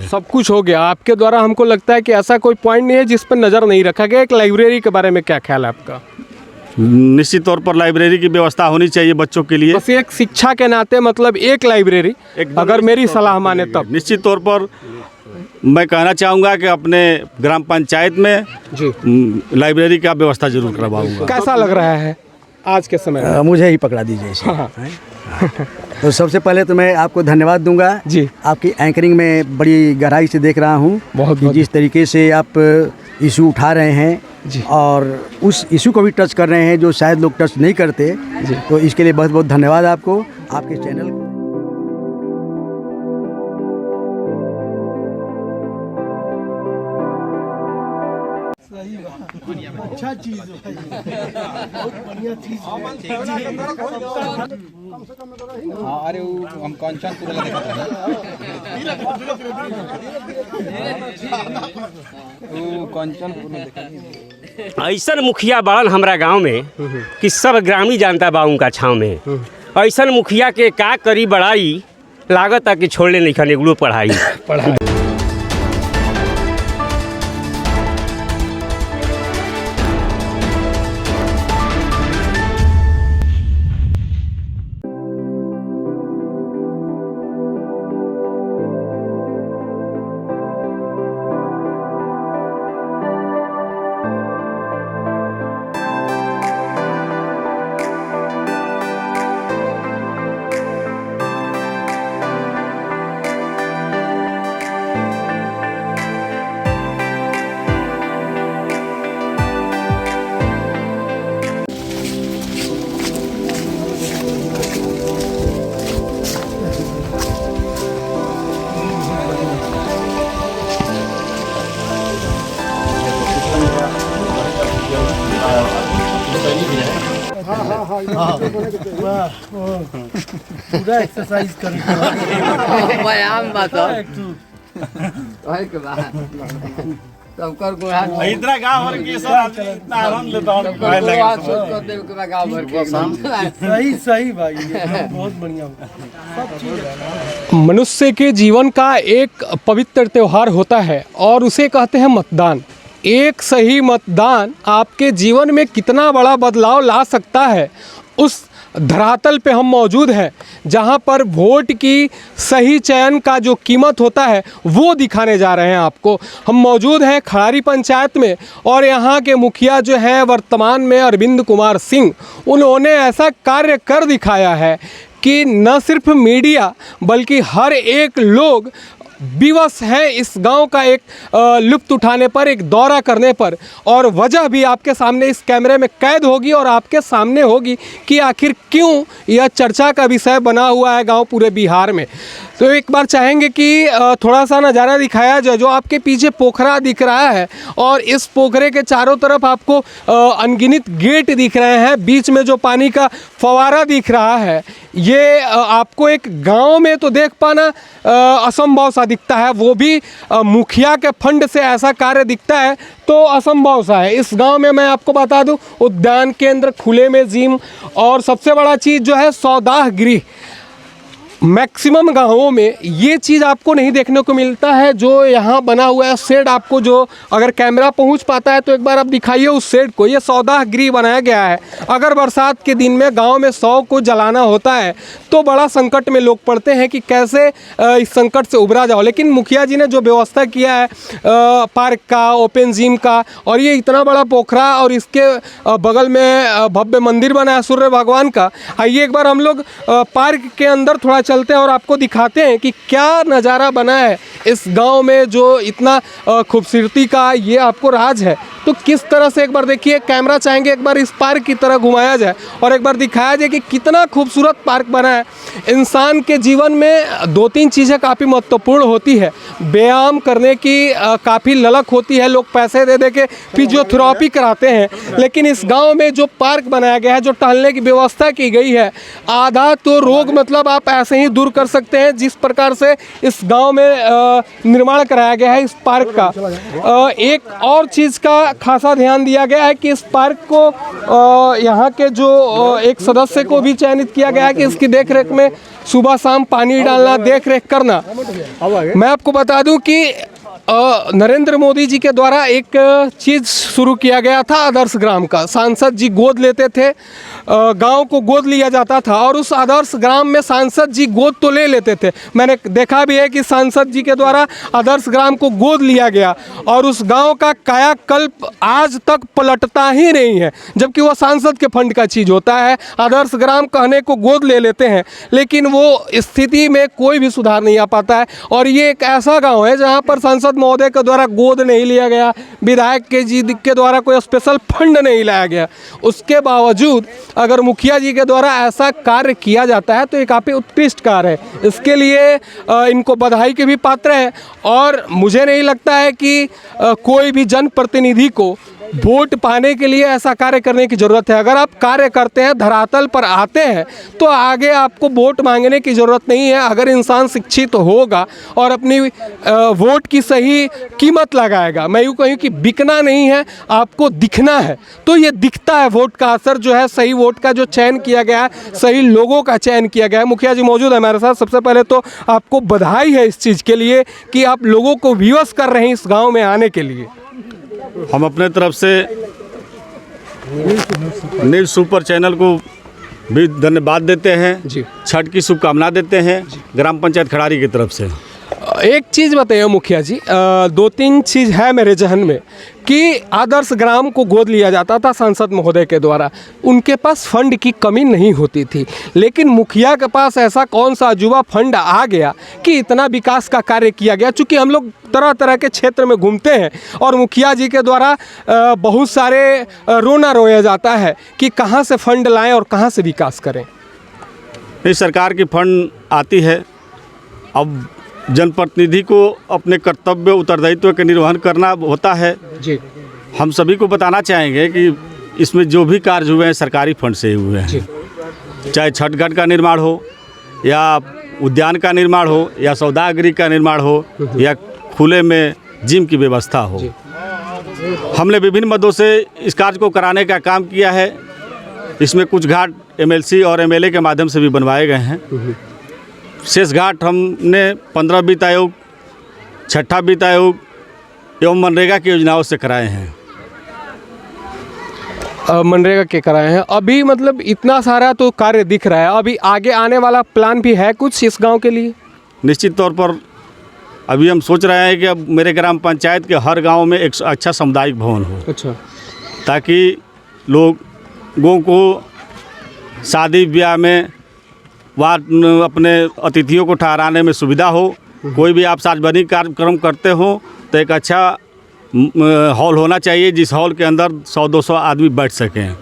है। सब कुछ हो गया आपके द्वारा। हमको लगता है कि ऐसा कोई पॉइंट नहीं है जिस पर नज़र नहीं रखा गया। एक लाइब्रेरी के बारे में क्या ख्याल है आपका? निश्चित तौर पर लाइब्रेरी की व्यवस्था होनी चाहिए बच्चों के लिए। बस एक शिक्षा के नाते मतलब एक लाइब्रेरी, अगर मेरी सलाह माने तब। निश्चित तौर पर मैं कहना चाहूँगा कि अपने ग्राम पंचायत में जी लाइब्रेरी का व्यवस्था जरूर करवाऊँगा। कैसा लग रहा है आज के समय में? मुझे ही पकड़ा दीजिए इसे। हाँ। तो सबसे पहले तो मैं आपको धन्यवाद दूंगा जी। आपकी एंकरिंग में बड़ी गहराई से देख रहा हूँ बहुत कि जिस तरीके से आप इशू उठा रहे हैं जी। और उस इशू को भी टच कर रहे हैं जो शायद लोग टच नहीं करते जी। तो इसके लिए बहुत बहुत धन्यवाद आपको, आपके चैनल को। अच्छा चीज है, बहुत बढ़िया चीज है। अरे हम कंचनपुर देखा कंचनपुर में देखा। ऐसा मुखिया बड़न हमारा गांव में कि सब ग्रामीण जानता बा उनका छाँव में। ऐसा मुखिया के का करी बड़ाई लागत है कि छोड़ले नहीं खन एगो पढ़ाई। पूरा एक्सरसाइज करना व्यायाम सबकर इतना गाँव भर के सब इतना आनंद सही सही भाई, बहुत बढ़िया। मनुष्य के जीवन का एक पवित्र त्यौहार होता है और उसे कहते हैं मतदान। एक सही मतदान आपके जीवन में कितना बड़ा बदलाव ला सकता है, उस धरातल पे हम मौजूद हैं जहां पर वोट की सही चयन का जो कीमत होता है वो दिखाने जा रहे हैं आपको। हम मौजूद हैं खड़ारी पंचायत में और यहाँ के मुखिया जो हैं वर्तमान में अरविंद कुमार सिंह, उन्होंने ऐसा कार्य कर दिखाया है कि न सिर्फ मीडिया बल्कि हर एक लोग विवश है इस गांव का एक लुत्फ़ उठाने पर, एक दौरा करने पर। और वजह भी आपके सामने इस कैमरे में कैद होगी और आपके सामने होगी कि आखिर क्यों यह चर्चा का विषय बना हुआ है गांव पूरे बिहार में। तो एक बार चाहेंगे कि थोड़ा सा नज़ारा दिखाया जाए। जो आपके पीछे पोखरा दिख रहा है और इस पोखरे के चारों तरफ आपको अनगिनत गेट दिख रहे हैं, बीच में जो पानी का फवारा दिख रहा है, ये आपको एक गांव में तो देख पाना असंभव सा दिखता है। वो भी मुखिया के फंड से ऐसा कार्य दिखता है तो असंभव सा है। इस गांव में मैं आपको बता दूं, उद्यान केंद्र, खुले में जिम और सबसे बड़ा चीज़ जो है सौदाह गृह। मैक्सिमम गांवों में ये चीज़ आपको नहीं देखने को मिलता है जो यहाँ बना हुआ है। शेड आपको, जो अगर कैमरा पहुँच पाता है तो एक बार आप दिखाइए उस शेड को। ये सौदाह गृह बनाया गया है। अगर बरसात के दिन में गांव में 100 को जलाना होता है तो बड़ा संकट में लोग पड़ते हैं कि कैसे इस संकट से उबरा जाओ। लेकिन मुखिया जी ने जो व्यवस्था किया है पार्क का, ओपन जिम का, और ये इतना बड़ा पोखरा और इसके बगल में भव्य मंदिर बना है सूर्य भगवान का। आइए एक बार हम लोग पार्क के अंदर थोड़ा चलते हैं और आपको दिखाते हैं कि क्या नज़ारा बना है इस गांव में, जो इतना खूबसूरती का ये आपको राज है। तो किस तरह से एक बार देखिए, कैमरा चाहेंगे एक बार इस पार्क की तरह घुमाया जाए और एक बार दिखाया जाए कि कितना खूबसूरत पार्क बना है। इंसान के जीवन में 2-3 चीज़ें काफ़ी महत्वपूर्ण होती है। व्यायाम करने की काफ़ी ललक होती है, लोग पैसे दे दे के फिजियोथेरेपी कराते हैं। लेकिन इस गांव में जो पार्क बनाया गया है, जो टहलने की व्यवस्था की गई है, आधा तो रोग मतलब आप ऐसे ही दूर कर सकते हैं जिस प्रकार से इस गांव में निर्माण कराया गया है इस पार्क का। एक और चीज़ का खासा ध्यान दिया गया है कि इस पार्क को यहाँ के जो एक सदस्य को भी चयनित किया गया है कि इसकी देखरेख में सुबह शाम पानी डालना, देखरेख करना। मैं आपको बता दूं कि नरेंद्र मोदी जी के द्वारा एक चीज़ शुरू किया गया था आदर्श ग्राम का। सांसद जी गोद लेते थे, गांव को गोद लिया जाता था और उस आदर्श ग्राम में सांसद जी गोद तो ले लेते थे। मैंने देखा भी है कि सांसद जी के द्वारा आदर्श ग्राम को गोद लिया गया और उस गांव का कायाकल्प आज तक पलटता ही नहीं है, जबकि वो सांसद के फंड का चीज़ होता है। आदर्श ग्राम कहने को गोद ले लेते हैं, लेकिन वो स्थिति में कोई भी सुधार नहीं आ पाता है। और ये एक ऐसा गाँव है जहाँ पर सांसद महोदय के द्वारा गोद नहीं लिया गया, विधायक के जी के द्वारा कोई स्पेशल फंड नहीं लाया गया। उसके बावजूद अगर मुखिया जी के द्वारा ऐसा कार्य किया जाता है तो ये काफ़ी उत्कृष्ट कार्य है। इसके लिए इनको बधाई के भी पात्र है। और मुझे नहीं लगता है कि कोई भी जनप्रतिनिधि को वोट पाने के लिए ऐसा कार्य करने की ज़रूरत है। अगर आप कार्य करते हैं, धरातल पर आते हैं, तो आगे आपको वोट मांगने की ज़रूरत नहीं है। अगर इंसान शिक्षित होगा और अपनी वोट की सही कीमत लगाएगा, मैं यूँ कहूँ कि बिकना नहीं है, आपको दिखना है, तो ये दिखता है। वोट का असर जो है, सही वोट का जो चयन किया गया है, सही लोगों का चयन किया गया है। मुखिया जी मौजूद है हमारे साथ। सबसे पहले तो आपको बधाई है इस चीज़ के लिए कि आप लोगों को विवश कर रहे हैं इस गाँव में आने के लिए। हम अपने तरफ से न्यूज़ सुपर चैनल को भी धन्यवाद देते हैं जी। छठ की शुभकामना देते हैं ग्राम पंचायत खड़ारी की तरफ से। एक चीज़ बताइए मुखिया जी, दो तीन चीज़ है मेरे जहन में कि आदर्श ग्राम को गोद लिया जाता था सांसद महोदय के द्वारा, उनके पास फंड की कमी नहीं होती थी। लेकिन मुखिया के पास ऐसा कौन सा अजूबा फंड आ गया कि इतना विकास का कार्य किया गया। चूँकि हम लोग तरह तरह के क्षेत्र में घूमते हैं और मुखिया जी के द्वारा बहुत सारे रोना रोया जाता है कि कहाँ से फंड लाएं और कहाँ से विकास करें। इस सरकार की फंड आती है, अब जनप्रतिनिधि को अपने कर्तव्य उत्तरदायित्व का निर्वहन करना होता है जी। हम सभी को बताना चाहेंगे कि इसमें जो भी कार्य हुए हैं सरकारी फंड से ही हुए हैं। चाहे छठ घाट का निर्माण हो या उद्यान का निर्माण हो या सौदागरी का निर्माण हो या खुले में जिम की व्यवस्था हो। हमने विभिन्न मदों से इस कार्य को कराने का काम किया है। इसमें कुछ घाट एमएलसी और एमएलए के माध्यम से भी बनवाए गए हैं। शेष घाट हमने 15 वित्त आयोग, 6ठा वित्त आयोग एवं मनरेगा की योजनाओं से कराए हैं। मनरेगा के कराए हैं। अभी मतलब इतना सारा तो कार्य दिख रहा है, अभी आगे आने वाला प्लान भी है कुछ इस गांव के लिए? निश्चित तौर पर अभी हम सोच रहे हैं कि अब मेरे ग्राम पंचायत के हर गांव में एक अच्छा सामुदायिक भवन हो। अच्छा। ताकि लोगों को शादी ब्याह में वहाँ अपने अतिथियों को ठहराने में सुविधा हो। कोई भी आप सार्वजनिक कार्यक्रम करते हो तो एक अच्छा हॉल होना चाहिए जिस हॉल के अंदर 100-200 आदमी बैठ सकें।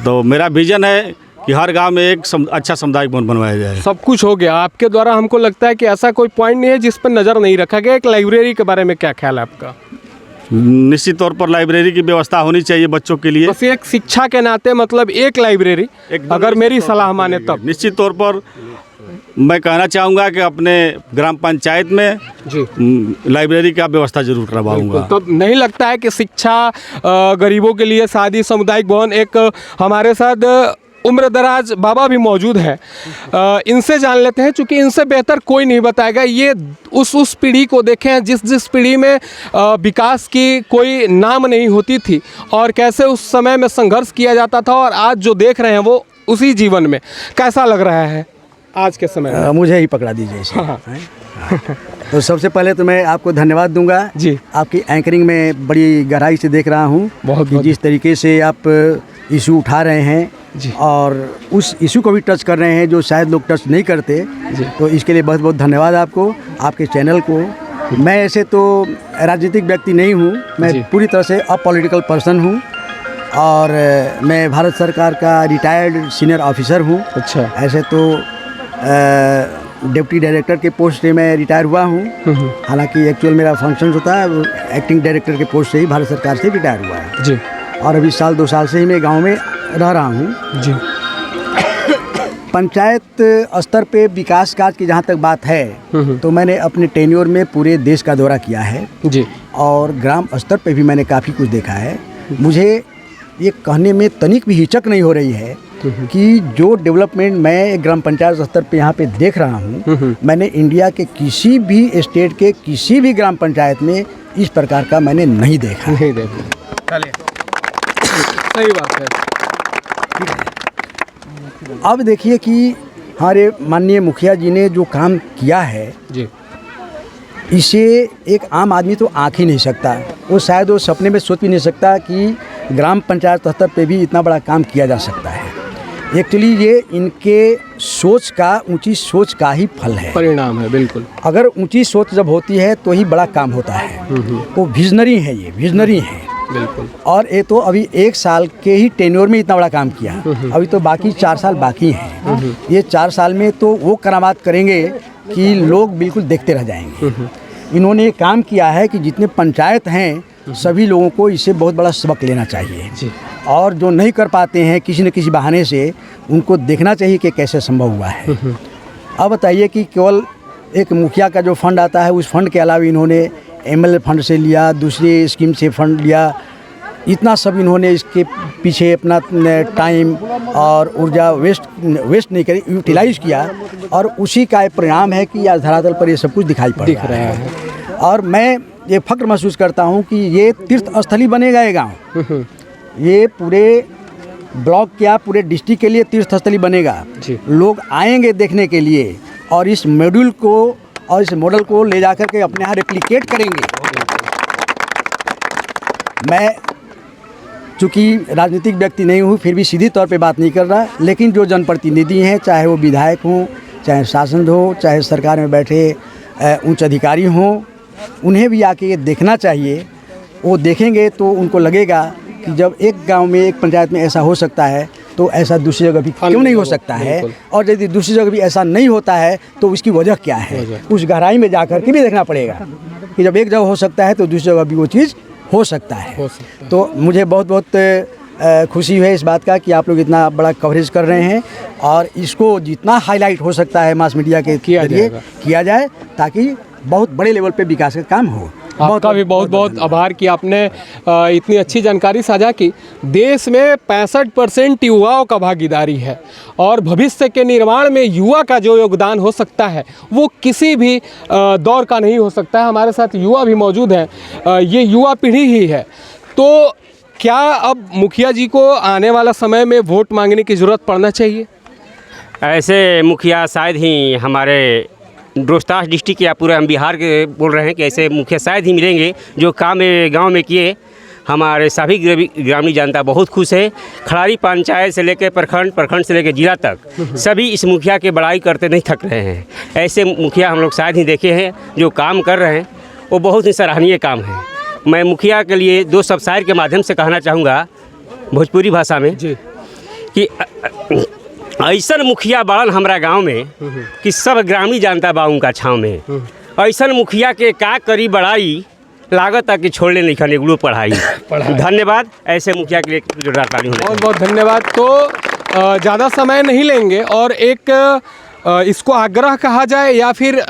तो मेरा विज़न है कि हर गांव में एक अच्छा सामुदायिक भवन बनवाया जाए। सब कुछ हो गया आपके द्वारा। हमको लगता है कि ऐसा कोई पॉइंट नहीं है जिस पर नज़र नहीं रखा गया। एक लाइब्रेरी के बारे में क्या ख्याल है आपका? निश्चित तौर पर लाइब्रेरी की व्यवस्था होनी चाहिए बच्चों के लिए। बस एक शिक्षा के नाते मतलब एक लाइब्रेरी, अगर मेरी सलाह माने तब। निश्चित तौर पर मैं कहना चाहूँगा कि अपने ग्राम पंचायत में जी लाइब्रेरी का व्यवस्था जरूर करवाऊँगा। तो नहीं लगता है कि शिक्षा, गरीबों के लिए शादी, सामुदायिक भवन, एक हमारे साथ उम्र दराज बाबा भी मौजूद है, इनसे जान लेते हैं, क्योंकि इनसे बेहतर कोई नहीं बताएगा। ये उस पीढ़ी को देखें जिस पीढ़ी में विकास की कोई नाम नहीं होती थी और कैसे उस समय में संघर्ष किया जाता था, और आज जो देख रहे हैं वो उसी जीवन में। कैसा लग रहा है आज के समय में? मुझे ही पकड़ा दीजिए इसे। हाँ। तो सबसे पहले तो मैं आपको धन्यवाद दूंगा जी। आपकी एंकरिंग में बड़ी गहराई से देख रहा हूँ बहुत कि जिस तरीके से आप इशू उठा रहे हैं जी। और उस इशू को भी टच कर रहे हैं जो शायद लोग टच नहीं करते जी। तो इसके लिए बहुत बहुत धन्यवाद आपको, आपके चैनल को। मैं ऐसे तो राजनीतिक व्यक्ति नहीं हूँ, मैं पूरी तरह से अपॉलिटिकल पर्सन हूँ और मैं भारत सरकार का रिटायर्ड सीनियर ऑफिसर हूँ। अच्छा। ऐसे तो डिप्टी डायरेक्टर के पोस्ट से मैं रिटायर हुआ हूँ, हालांकि एक्चुअल मेरा फंक्शन होता है एक्टिंग डायरेक्टर के पोस्ट से ही भारत सरकार से रिटायर हुआ है जी। और अभी 1-2 साल से ही मैं गांव में रह रहा हूँ जी। पंचायत स्तर पे विकास कार्य की जहाँ तक बात है तो मैंने अपने टेन्योर में पूरे देश का दौरा किया है जी। और ग्राम स्तर पे भी मैंने काफ़ी कुछ देखा है। मुझे ये कहने में तनिक भी हिचक नहीं हो रही है कि जो डेवलपमेंट मैं ग्राम पंचायत स्तर पे यहाँ पे देख रहा हूँ, मैंने इंडिया के किसी भी स्टेट के किसी भी ग्राम पंचायत में इस प्रकार का मैंने नहीं देखा। नहीं देखा, सही बात है। अब देखिए कि हमारे माननीय मुखिया जी ने जो काम किया है जी, इसे एक आम आदमी तो आँख ही नहीं सकता। वो शायद वो सपने में सोच भी नहीं सकता कि ग्राम पंचायत स्तर पे भी इतना बड़ा काम किया जा सकता है। एक्चुअली ये इनके सोच का, ऊंची सोच का ही फल है, परिणाम है। बिल्कुल, अगर ऊंची सोच जब होती है तो ही बड़ा काम होता है। वो विजनरी है, ये विजनरी है। बिल्कुल। और ये तो अभी 1 साल के ही टेन्योर में इतना बड़ा काम किया, अभी तो बाकी 4 साल बाकी हैं। ये 4 साल में तो वो करामात करेंगे कि लोग बिल्कुल देखते रह जाएंगे। इन्होंने ये काम किया है कि जितने पंचायत हैं सभी लोगों को इससे बहुत बड़ा सबक लेना चाहिए जी। और जो नहीं कर पाते हैं किसी न किसी बहाने से, उनको देखना चाहिए कि कैसे संभव हुआ है। अब बताइए कि केवल एक मुखिया का जो फंड आता है, उस फंड के अलावा इन्होंने एमएलए फंड से लिया, दूसरी स्कीम से फंड लिया, इतना सब इन्होंने इसके पीछे अपना टाइम और ऊर्जा वेस्ट नहीं करी, यूटिलाइज किया। और उसी का परिणाम है कि आज धरातल पर ये सब कुछ दिखाई पड़ रहा है। और मैं ये फख्र महसूस करता हूँ कि ये तीर्थ स्थली बनेगा ये गाँव। ये पूरे ब्लॉक क्या पूरे डिस्ट्रिक्ट के लिए तीर्थ स्थली बनेगा। लोग आएंगे देखने के लिए और इस मॉड्यूल को और इस मॉडल को ले जाकर के अपने यहाँ रेप्लिकेट करेंगे। मैं चूँकि राजनीतिक व्यक्ति नहीं हूँ, फिर भी सीधी तौर पे बात नहीं कर रहा, लेकिन जो जनप्रतिनिधि हैं, चाहे वो विधायक हों, चाहे सांसद हो, चाहे सरकार में बैठे उच्च अधिकारी हों, उन्हें भी आके ये देखना चाहिए। वो देखेंगे तो उनको लगेगा कि जब एक गांव में, एक पंचायत में ऐसा हो सकता है तो ऐसा दूसरी जगह भी क्यों नहीं हो सकता है। और यदि दूसरी जगह भी ऐसा नहीं होता है तो उसकी वजह क्या है, उस गहराई में जाकर के भी देखना पड़ेगा कि जब एक जगह हो सकता है तो दूसरी जगह भी वो चीज़ हो सकता है। तो मुझे बहुत बहुत खुशी है इस बात का कि आप लोग इतना बड़ा कवरेज कर रहे हैं और इसको जितना हाईलाइट हो सकता है मास मीडिया के जरिए किया जाए, ताकि बहुत बड़े लेवल पे विकास का काम हो। आपका भी बहुत बहुत आभार कि आपने इतनी अच्छी जानकारी साझा की। देश में 65% युवाओं का भागीदारी है और भविष्य के निर्माण में युवा का जो योगदान हो सकता है वो किसी भी दौर का नहीं हो सकता है। हमारे साथ युवा भी मौजूद हैं, ये युवा पीढ़ी ही है। तो क्या अब मुखिया जी को आने वाला समय में वोट मांगने की ज़रूरत पड़ना चाहिए? ऐसे मुखिया शायद ही हमारे रोहतास डिस्ट्रिक्ट या पूरे हम बिहार के बोल रहे हैं कि ऐसे मुखिया शायद ही मिलेंगे जो काम गांव में किए। हमारे सभी ग्रामीण जनता बहुत खुश है। खड़ारी पंचायत से लेकर प्रखंड से लेकर जिला तक सभी इस मुखिया के बड़ाई करते नहीं थक रहे हैं। ऐसे मुखिया हम लोग शायद ही देखे हैं जो काम कर रहे हैं, वो बहुत ही सराहनीय काम है। मैं मुखिया के लिए 2 शब्द शायर के माध्यम से कहना चाहूँगा भोजपुरी भाषा में जी कि ऐसन मुखिया बड़न हमारा गांव में कि सब ग्रामीण जनता बा उनका छाँव में। ऐसन मुखिया के का करी बड़ाई लागत है कि छोड़ने नहीं खने गुरु पढ़ाई। धन्यवाद। ऐसे मुखिया के लिए जोरदार ताली होनी चाहिए। बहुत बहुत धन्यवाद। तो ज़्यादा समय नहीं लेंगे और एक इसको आग्रह कहा जाए या फिर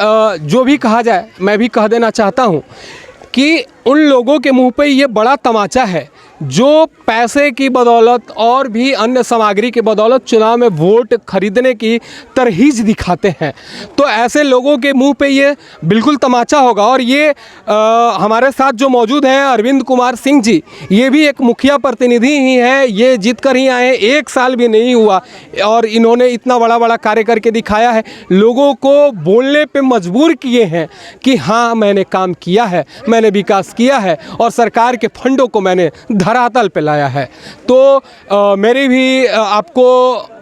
जो भी कहा जाए, मैं भी कह देना चाहता हूँ कि उन लोगों के मुंह पे ये बड़ा तमाचा है जो पैसे की बदौलत और भी अन्य सामग्री की बदौलत चुनाव में वोट खरीदने की तरहीज दिखाते हैं। तो ऐसे लोगों के मुंह पे ये बिल्कुल तमाचा होगा। और ये हमारे साथ जो मौजूद हैं अरविंद कुमार सिंह जी, ये भी एक मुखिया प्रतिनिधि ही हैं। ये जीत कर ही आए, 1 साल भी नहीं हुआ और इन्होंने इतना बड़ा बड़ा कार्य करके दिखाया है। लोगों को बोलने पे मजबूर किए हैं कि हाँ मैंने काम किया है, मैंने विकास किया है और सरकार के फंडों को मैंने धरातल पे लाया है। तो मेरी भी आपको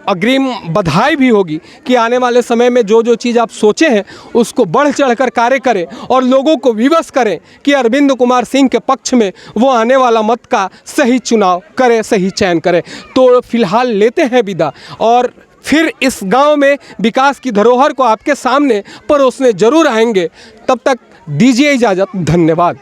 अग्रिम बधाई भी होगी कि आने वाले समय में जो जो चीज़ आप सोचे हैं उसको बढ़ चढ़कर कार्य करें और लोगों को विवश करें कि अरविंद कुमार सिंह के पक्ष में वो आने वाला मत का सही चुनाव करें, सही चयन करें। तो फिलहाल लेते हैं विदा और फिर इस गांव में विकास की धरोहर को आपके सामने परोसने जरूर आएंगे। तब तक दीजिए इजाज़त। धन्यवाद।